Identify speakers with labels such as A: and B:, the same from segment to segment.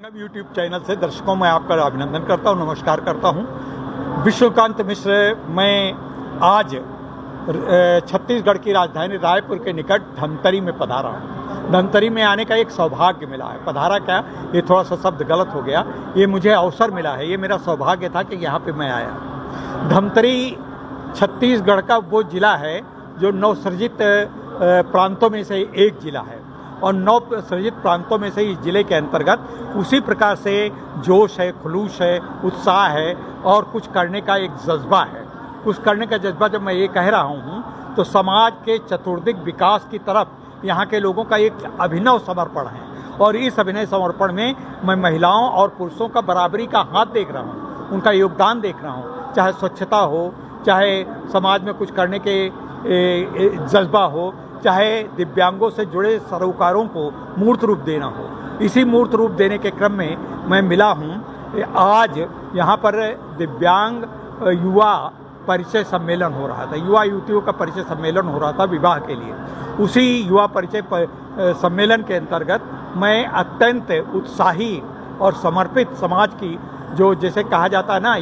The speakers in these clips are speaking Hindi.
A: संगम यूट्यूब चैनल से दर्शकों मैं आपका अभिनंदन करता हूं, नमस्कार करता हूं। विश्वकांत मिश्र, मैं आज छत्तीसगढ़ की राजधानी रायपुर के निकट धमतरी में पधारा हूं। धमतरी में आने का एक सौभाग्य मिला है। पधारा क्या, ये थोड़ा सा शब्द गलत हो गया, ये मुझे अवसर मिला है, ये मेरा सौभाग्य था कि यहाँ पे मैं आया। धमतरी छत्तीसगढ़ का वो जिला है जो नवसृजित प्रांतों में से एक जिला है और नवसृजित प्रांतों में से इस जिले के अंतर्गत उसी प्रकार से जोश है, खुलूस है, उत्साह है और कुछ करने का एक जज्बा है। कुछ करने का जज्बा जब मैं ये कह रहा हूँ तो समाज के चतुर्दिक विकास की तरफ यहाँ के लोगों का एक अभिनव समर्पण है और इस अभिनव समर्पण में मैं महिलाओं और पुरुषों का बराबरी का हाथ देख रहा हूँ, उनका योगदान देख रहा हूँ। चाहे स्वच्छता हो, चाहे समाज में कुछ करने के जज्बा हो, चाहे दिव्यांगों से जुड़े सरोकारों को मूर्त रूप देना हो। इसी मूर्त रूप देने के क्रम में मैं मिला हूँ। आज यहाँ पर दिव्यांग युवा परिचय सम्मेलन हो रहा था, युवा युवतियों का परिचय सम्मेलन हो रहा था विवाह के लिए। उसी युवा परिचय सम्मेलन के अंतर्गत मैं अत्यंत उत्साही और समर्पित समाज की, जो जैसे कहा जाता है ना,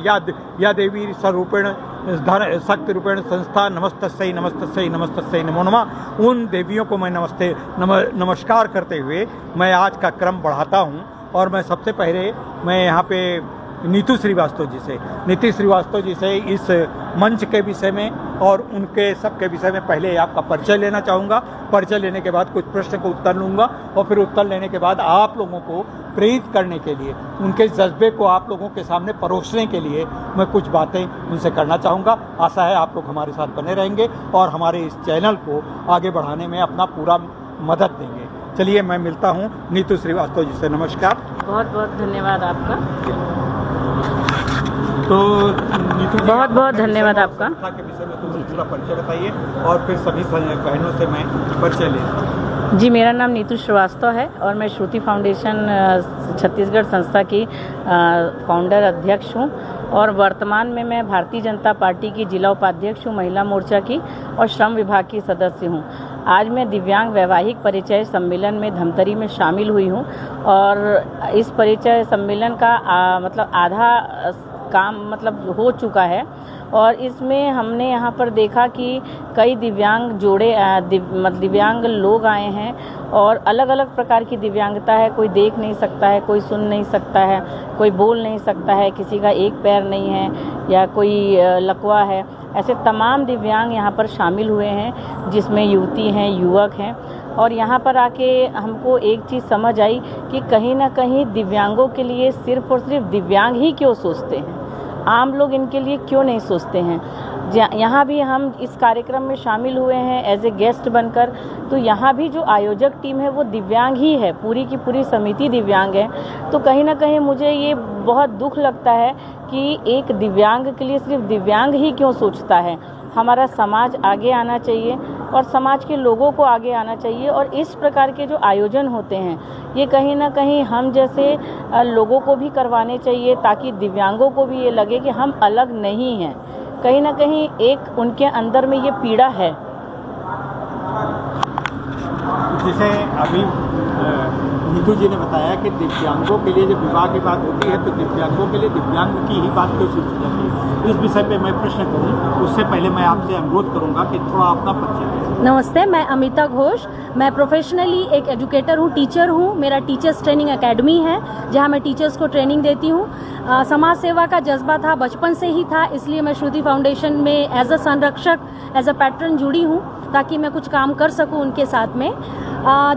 A: या देवी स्वरूपेण शक्ति रूपेण संस्था नमस्तस्यै नमस्तस्यै नमस्तस्यै नमो नमः, उन देवियों को मैं नमस्कार करते हुए मैं आज का क्रम बढ़ाता हूं। और मैं सबसे पहले मैं यहाँ पे नीतू श्रीवास्तव जी से इस मंच के विषय में और उनके सबके विषय में पहले आपका परिचय लेना चाहूँगा। परिचय लेने के बाद कुछ प्रश्न को उत्तर लूँगा और फिर उत्तर लेने के बाद आप लोगों को प्रेरित करने के लिए, उनके जज्बे को आप लोगों के सामने परोसने के लिए मैं कुछ बातें उनसे करना चाहूँगा। आशा है आप लोग हमारे साथ बने रहेंगे और हमारे इस चैनल को आगे बढ़ाने में अपना पूरा मदद देंगे। चलिए मैं मिलता हूँ नीतू श्रीवास्तव जी से। नमस्कार।
B: बहुत बहुत धन्यवाद आपका।
A: तो नीतू जी,
B: बहुत बहुत धन्यवाद आपका।
A: संस्था के विषय में तुम पूरा परिचय बताइए और फिर सभी बहनों से मैं परिचय लेता।
B: जी, मेरा नाम नीतू श्रीवास्तव है और मैं श्रुति फाउंडेशन छत्तीसगढ़ संस्था की फाउंडर अध्यक्ष हूँ और वर्तमान में मैं भारतीय जनता पार्टी की जिला उपाध्यक्ष हूँ, महिला मोर्चा की, और श्रम विभाग की सदस्य हूँ। आज मैं दिव्यांग वैवाहिक परिचय सम्मेलन में धमतरी में शामिल हुई हूँ और इस परिचय सम्मेलन का मतलब आधा काम मतलब हो चुका है और इसमें हमने यहाँ पर देखा कि कई दिव्यांग जोड़े दिव्यांग लोग आए हैं और अलग अलग प्रकार की दिव्यांगता है। कोई देख नहीं सकता है, कोई सुन नहीं सकता है, कोई बोल नहीं सकता है, किसी का एक पैर नहीं है या कोई लकवा है। ऐसे तमाम दिव्यांग यहाँ पर शामिल हुए हैं जिसमें युवती हैं, युवक हैं। और यहाँ पर आके हमको एक चीज़ समझ आई कि कहीं ना कहीं दिव्यांगों के लिए सिर्फ और सिर्फ दिव्यांग ही क्यों सोचते हैं, आम लोग इनके लिए क्यों नहीं सोचते हैं। यहाँ भी हम इस कार्यक्रम में शामिल हुए हैं एज ए गेस्ट बनकर, तो यहाँ भी जो आयोजक टीम है वो दिव्यांग ही है, पूरी की पूरी समिति दिव्यांग है। तो कहीं ना कहीं मुझे ये बहुत दुख लगता है कि एक दिव्यांग के लिए सिर्फ दिव्यांग ही क्यों सोचता है। हमारा समाज आगे आना चाहिए और समाज के लोगों को आगे आना चाहिए और इस प्रकार के जो आयोजन होते हैं ये कहीं ना कहीं हम जैसे लोगों को भी करवाने चाहिए ताकि दिव्यांगों को भी ये लगे कि हम अलग नहीं हैं। कहीं ना कहीं एक उनके अंदर में ये पीड़ा है।
A: जैसे अभी नीतू जी ने बताया कि दिव्यांगों के लिए जब विवाह की बात होती है तो दिव्यांगों के लिए दिव्यांग की ही बात क्यों सोची जाती है। इस विषय पे मैं प्रश्न करूं उससे पहले मैं आपसे अनुरोध करूंगा कि थोड़ा अपना परिचय दें।
C: नमस्ते, मैं अमिता घोष। मैं प्रोफेशनली एक एजुकेटर हूँ, टीचर हूँ। मेरा टीचर्स ट्रेनिंग एकेडमी है जहाँ मैं टीचर्स को ट्रेनिंग देती हूँ। समाज सेवा का जज्बा था, बचपन से ही था, इसलिए मैं श्रुति फाउंडेशन में एज अ संरक्षक, एज अ पैट्रन जुड़ी हूँ ताकि मैं कुछ काम कर सकूँ उनके साथ में।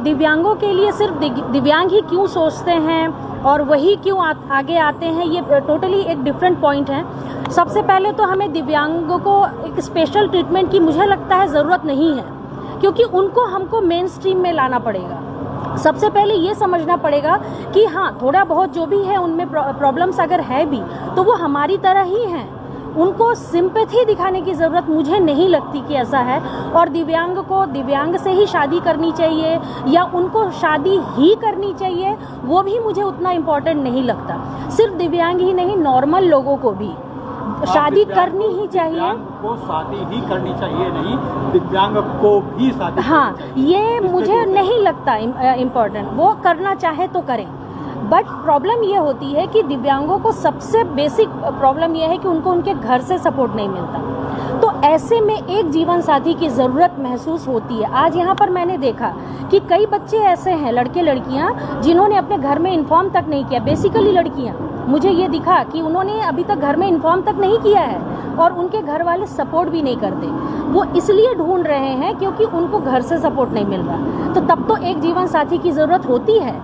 C: दिव्यांगों के लिए सिर्फ दिव्यांग ही क्यों सोचते हैं और वही क्यों आगे आते हैं, ये टोटली एक डिफरेंट पॉइंट है। सबसे पहले तो हमें दिव्यांगों को एक स्पेशल ट्रीटमेंट की मुझे लगता है ज़रूरत नहीं है, क्योंकि उनको हमको मेन स्ट्रीम में लाना पड़ेगा। सबसे पहले ये समझना पड़ेगा कि हाँ, थोड़ा बहुत जो भी है उनमें प्रॉब्लम्स अगर है भी तो वो हमारी तरह ही हैं। उनको सिंपैथी दिखाने की ज़रूरत मुझे नहीं लगती कि ऐसा है। और दिव्यांग को दिव्यांग से ही शादी करनी चाहिए या उनको शादी ही करनी चाहिए, वो भी मुझे उतना इम्पोर्टेंट नहीं लगता। सिर्फ दिव्यांग ही नहीं, नॉर्मल लोगों को भी शादी करनी ही चाहिए।
A: दिव्यांग को शादी ही करनी चाहिए, नहीं दिव्यांग को भी शादी।
C: हाँ, ये मुझे नहीं लगता इम्पोर्टेंट। वो करना चाहे तो करें, बट प्रॉब्लम ये होती है कि दिव्यांगों को सबसे बेसिक प्रॉब्लम ये है कि उनको उनके घर से सपोर्ट नहीं मिलता। तो ऐसे में एक जीवन साथी की ज़रूरत महसूस होती है। आज यहाँ पर मैंने देखा कि कई बच्चे ऐसे हैं, लड़के लड़कियाँ, जिन्होंने अपने घर में इन्फॉर्म तक नहीं किया। बेसिकली लड़कियाँ, मुझे ये दिखा कि उन्होंने अभी तक घर में इन्फॉर्म तक नहीं किया है और उनके घर वाले सपोर्ट भी नहीं करते। वो इसलिए ढूंढ रहे हैं क्योंकि उनको घर से सपोर्ट नहीं मिल रहा। तो तब तो एक जीवन साथी की ज़रूरत होती है,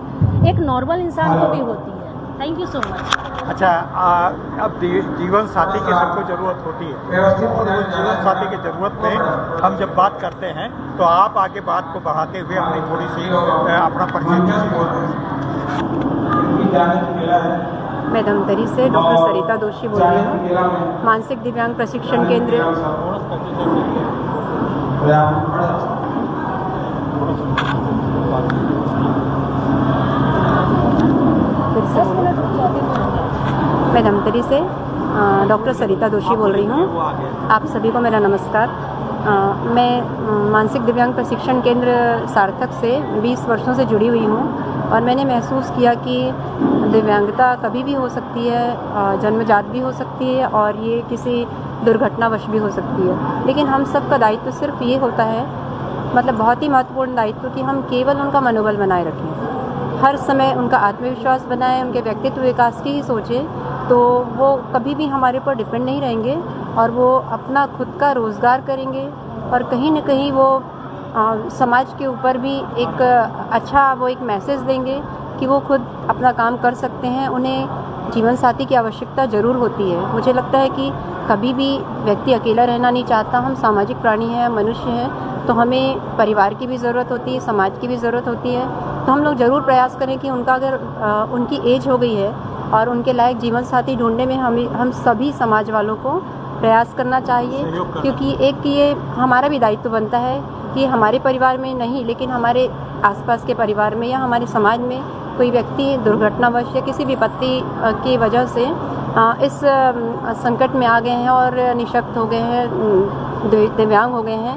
C: एक नॉर्मल इंसान को भी होती है। Thank you so much.
A: अच्छा, अब जीवन साथी की सबको ज़रूरत होती है और वो जीवन साथी की ज़रूरत में हम जब बात करते हैं तो आप आगे बात को बढ़ाते हुए अपनी थोड़ी सी अपना परिचय दीजिए।
D: मैं धमतरी से डॉक्टर सरिता दोषी बोल रही हूँ, मानसिक दिव्यांग प्रशिक्षण केंद्र। मैं धमतरी से डॉक्टर सरिता दोषी बोल रही हूँ। आप सभी को मेरा नमस्कार। मैं मानसिक दिव्यांग प्रशिक्षण केंद्र सार्थक से 20 वर्षों से जुड़ी हुई हूँ और मैंने महसूस किया कि दिव्यांगता कभी भी हो सकती है, जन्मजात भी हो सकती है और ये किसी दुर्घटनावश भी हो सकती है। लेकिन हम सबका दायित्व सिर्फ ये होता है, मतलब बहुत ही महत्वपूर्ण दायित्व, कि हम केवल उनका मनोबल बनाए रखें, हर समय उनका आत्मविश्वास बनाएं, उनके व्यक्तित्व विकास की ही सोचें, तो वो कभी भी हमारे ऊपर डिपेंड नहीं रहेंगे और वो अपना खुद का रोज़गार करेंगे और कहीं न कहीं वो समाज के ऊपर भी एक अच्छा वो एक मैसेज देंगे कि वो खुद अपना काम कर सकते हैं। उन्हें जीवन साथी की आवश्यकता ज़रूर होती है। मुझे लगता है कि कभी भी व्यक्ति अकेला रहना नहीं चाहता। हम सामाजिक प्राणी हैं, मनुष्य हैं, तो हमें परिवार की भी ज़रूरत होती है, समाज की भी ज़रूरत होती है। तो हम लोग ज़रूर प्रयास करें कि उनका अगर उनकी एज हो गई है और उनके लायक जीवन साथी ढूंढने में हम सभी समाज वालों को प्रयास करना चाहिए, क्योंकि एक ये हमारा भी दायित्व बनता है कि हमारे परिवार में नहीं, लेकिन हमारे आसपास के परिवार में या हमारे समाज में कोई व्यक्ति दुर्घटनावश या किसी विपत्ति की वजह से इस संकट में आ गए हैं और निःशक्त हो गए हैं, दिव्यांग हो गए हैं,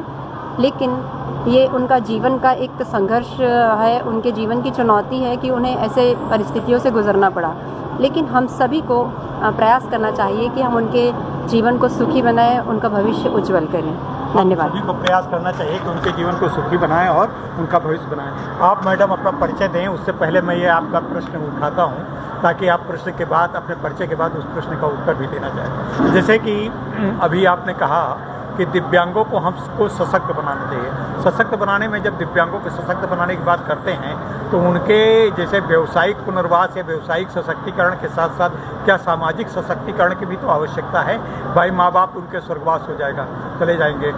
D: लेकिन ये उनका जीवन का एक संघर्ष है, उनके जीवन की चुनौती है कि उन्हें ऐसे परिस्थितियों से गुजरना पड़ा। लेकिन हम सभी को प्रयास करना चाहिए कि हम उनके जीवन को सुखी बनाएं, उनका भविष्य उज्जवल करें। धन्यवाद।
A: सभी को प्रयास करना चाहिए कि उनके जीवन को सुखी बनाएं और उनका भविष्य बनाएं। आप मैडम अपना परिचय दें, उससे पहले मैं ये आपका प्रश्न उठाता हूँ ताकि आप प्रश्न के बाद, अपने परिचय के बाद उस प्रश्न का उत्तर भी देना चाहें। जैसे कि अभी आपने कहा कि दिव्यांगों को हमको सशक्त बनाना चाहिए। सशक्त बनाने में जब दिव्यांगों को सशक्त बनाने की बात करते हैं तो उनके जैसे व्यवसायिक पुनर्वास या व्यवसायिक सशक्तिकरण के साथ साथ क्या सामाजिक सशक्तिकरण की भी तो आवश्यकता है। भाई माँ बाप उनके स्वर्गवास हो जाएगा, चले जाएंगे,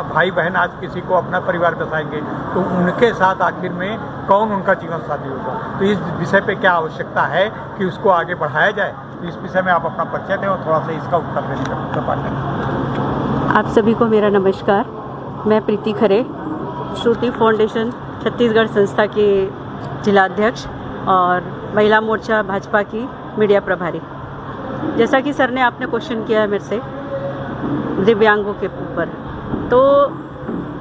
A: भाई बहन आज किसी को अपना परिवार बसाएंगे, तो उनके साथ आखिर में कौन उनका जीवन साथी होगा। तो इस विषय पे क्या आवश्यकता है कि उसको आगे बढ़ाया जाए, इस विषय में आप अपना परिचय दें और थोड़ा सा इसका उत्तर देने का कृपा करें।
D: आप सभी को मेरा नमस्कार। मैं प्रीति खरे, श्रुति फाउंडेशन छत्तीसगढ़ संस्था की जिलाध्यक्ष और महिला मोर्चा भाजपा की मीडिया प्रभारी। जैसा कि सर ने आपने क्वेश्चन किया है मेरे से दिव्यांगों के ऊपर, तो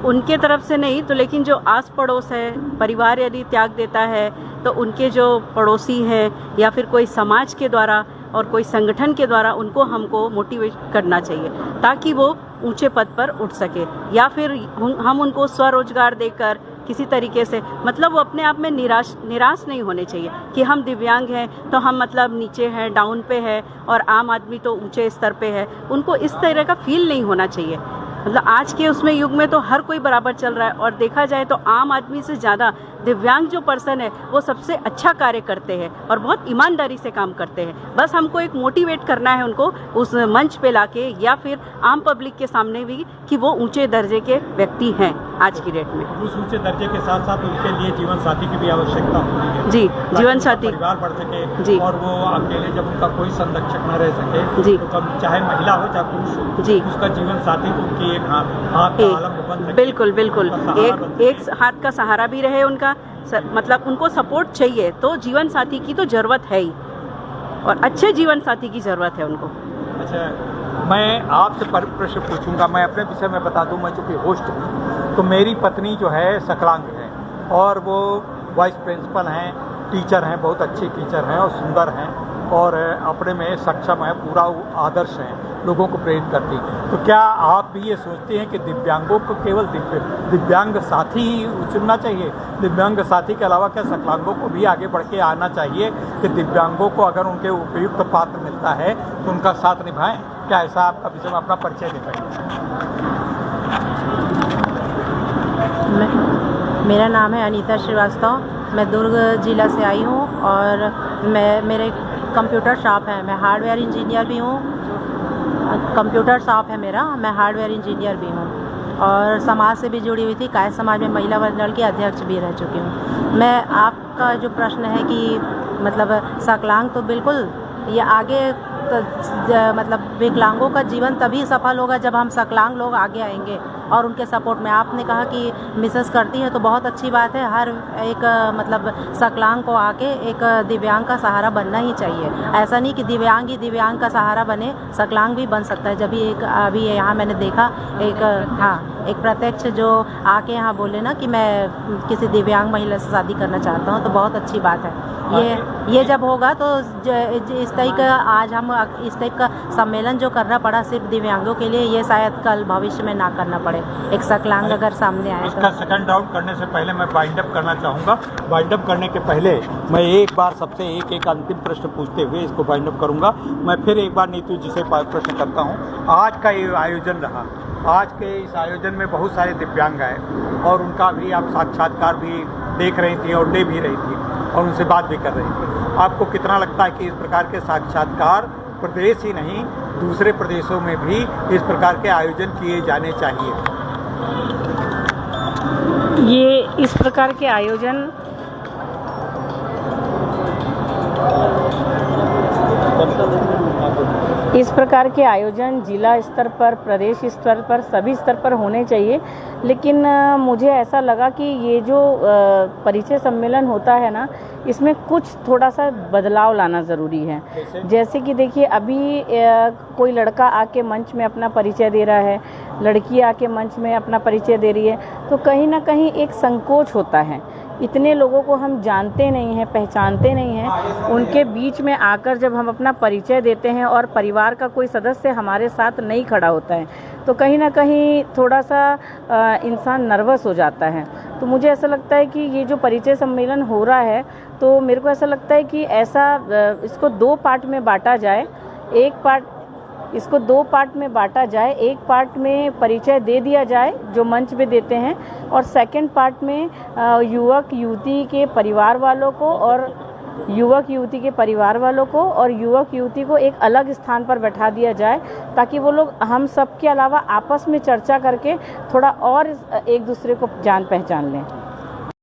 D: उनके तरफ से नहीं तो लेकिन जो आस पड़ोस है, परिवार यदि त्याग देता है तो उनके जो पड़ोसी हैं या फिर कोई समाज के द्वारा और कोई संगठन के द्वारा उनको हमको मोटिवेट करना चाहिए ताकि वो ऊंचे पद पर उठ सके, या फिर हम उनको स्वरोजगार देकर किसी तरीके से, मतलब वो अपने आप में निराश नहीं होने चाहिए कि हम दिव्यांग हैं तो हम मतलब नीचे हैं, डाउन पे है और आम आदमी तो ऊंचे स्तर पे है। उनको इस तरह का फील नहीं होना चाहिए। मतलब आज के उसमें युग में तो हर कोई बराबर चल रहा है और देखा जाए तो आम आदमी से ज़्यादा दिव्यांग जो पर्सन है वो सबसे अच्छा कार्य करते हैं और बहुत ईमानदारी से काम करते हैं। बस हमको एक मोटिवेट करना है उनको उस मंच पे लाके या फिर आम पब्लिक के सामने भी कि वो ऊंचे दर्जे के व्यक्ति हैं आज की डेट में।
A: उस ऊंचे दर्जे के साथ साथ उनके लिए जीवन साथी की भी आवश्यकता होती है।
D: जी, जीवन साथी,
A: परिवार बढ़ सके
D: जी,
A: और वो अकेले जब उनका कोई संरक्षक न रह सके
D: जी,
A: तो चाहे महिला हो चाहे पुरुष हो,
D: जी,
A: उसका जीवन साथी उनकी एक हाथ का आलम बन सके।
D: बिल्कुल बिल्कुल, एक हाथ का सहारा भी रहे उनका, मतलब उनको सपोर्ट चाहिए। तो जीवन साथी की तो ज़रूरत है ही और अच्छे जीवन साथी की ज़रूरत है उनको।
A: अच्छा, मैं आपसे प्रश्न पूछूंगा। मैं अपने विषय में बता दूं, मैं चूँकि होस्ट हूँ तो मेरी पत्नी जो है सकलांग है और वो वाइस प्रिंसिपल हैं। टीचर हैं, बहुत अच्छे टीचर हैं और सुंदर हैं और अपने में सक्षम है, पूरा आदर्श हैं, लोगों को प्रेरित करती हैं। तो क्या आप भी ये सोचते हैं कि दिव्यांगों को केवल दिव्यांग साथी ही चुनना चाहिए? दिव्यांग साथी के अलावा क्या सकलांगों को भी आगे बढ़ के आना चाहिए कि दिव्यांगों को अगर उनके उपयुक्त पात्र मिलता है तो उनका साथ निभाएं? क्या ऐसा आपका विषय में अपना परिचय दे पाएंगे?
E: मेरा नाम है अनीता श्रीवास्तव, मैं दुर्ग जिला से आई हूँ और मेरे कंप्यूटर शॉप है, मैं हार्डवेयर इंजीनियर भी हूँ। कंप्यूटर शॉप है मेरा, मैं हार्डवेयर इंजीनियर भी हूँ और समाज से भी जुड़ी हुई थी। काय समाज में महिला मंडल की अध्यक्ष भी रह चुकी हूँ। मैं आपका जो प्रश्न है कि मतलब सकलांग तो बिल्कुल ये आगे मतलब विकलांगों का जीवन तभी सफल होगा जब हम सकलांग लोग आगे आएंगे और उनके सपोर्ट में। आपने कहा कि मिसेस करती है तो बहुत अच्छी बात है। हर एक मतलब सकलांग को आके एक दिव्यांग का सहारा बनना ही चाहिए। ऐसा नहीं कि दिव्यांग ही दिव्यांग का सहारा बने, सकलांग भी बन सकता है। जब अभी यहाँ मैंने देखा एक प्रत्यक्ष जो आके यहाँ बोले ना कि मैं किसी दिव्यांग महिला से शादी करना चाहता हूँ, तो बहुत अच्छी बात है। ये जब होगा तो इस टाइप का आज हम इस टाइप का सम्मेलन जो करना पड़ा सिर्फ दिव्यांगों के लिए, ये शायद कल भविष्य में ना करना पड़े। एक सकलांग अगर सामने आए
A: इसका सेकंड राउंड करने से पहले मैं वाइंड अप करना चाहूँगा। वाइंड अप करने के पहले मैं एक बार सबसे एक अंतिम प्रश्न पूछते हुए इसको वाइंड अप करूँगा। मैं फिर एक बार नीतू जी से प्रश्न करता हूँ। आज का ये आयोजन रहा, आज के इस आयोजन में बहुत सारे दिव्यांग आए और उनका भी आप साक्षात्कार भी देख रही थी और दे भी रही थी और उनसे बात भी कर रही थी। आपको कितना लगता है कि इस प्रकार के साक्षात्कार प्रदेश ही नहीं दूसरे प्रदेशों में भी इस प्रकार के आयोजन किए जाने चाहिए?
B: ये इस प्रकार के आयोजन जिला स्तर पर, प्रदेश स्तर पर, सभी स्तर पर होने चाहिए। लेकिन मुझे ऐसा लगा कि ये जो परिचय सम्मेलन होता है ना, इसमें कुछ थोड़ा सा बदलाव लाना ज़रूरी है। जैसे कि देखिए, अभी कोई लड़का आके मंच में अपना परिचय दे रहा है, लड़की आके मंच में अपना परिचय दे रही है, तो कहीं ना कहीं एक संकोच होता है। इतने लोगों को हम जानते नहीं हैं, पहचानते नहीं हैं, उनके बीच में आकर जब हम अपना परिचय देते हैं और परिवार का कोई सदस्य हमारे साथ नहीं खड़ा होता है, तो कहीं ना कहीं थोड़ा सा इंसान नर्वस हो जाता है। तो मुझे ऐसा लगता है कि ये जो परिचय सम्मेलन हो रहा है, तो मेरे को ऐसा लगता है कि इसको दो पार्ट में बांटा जाए। इसको दो पार्ट में बांटा जाए। एक पार्ट में परिचय दे दिया जाए जो मंच पे देते हैं, और सेकंड पार्ट में युवक युवती के परिवार वालों को और युवक युवती को एक अलग स्थान पर बैठा दिया जाए, ताकि वो लोग हम सब के अलावा आपस में चर्चा करके थोड़ा और एक दूसरे को जान पहचान लें।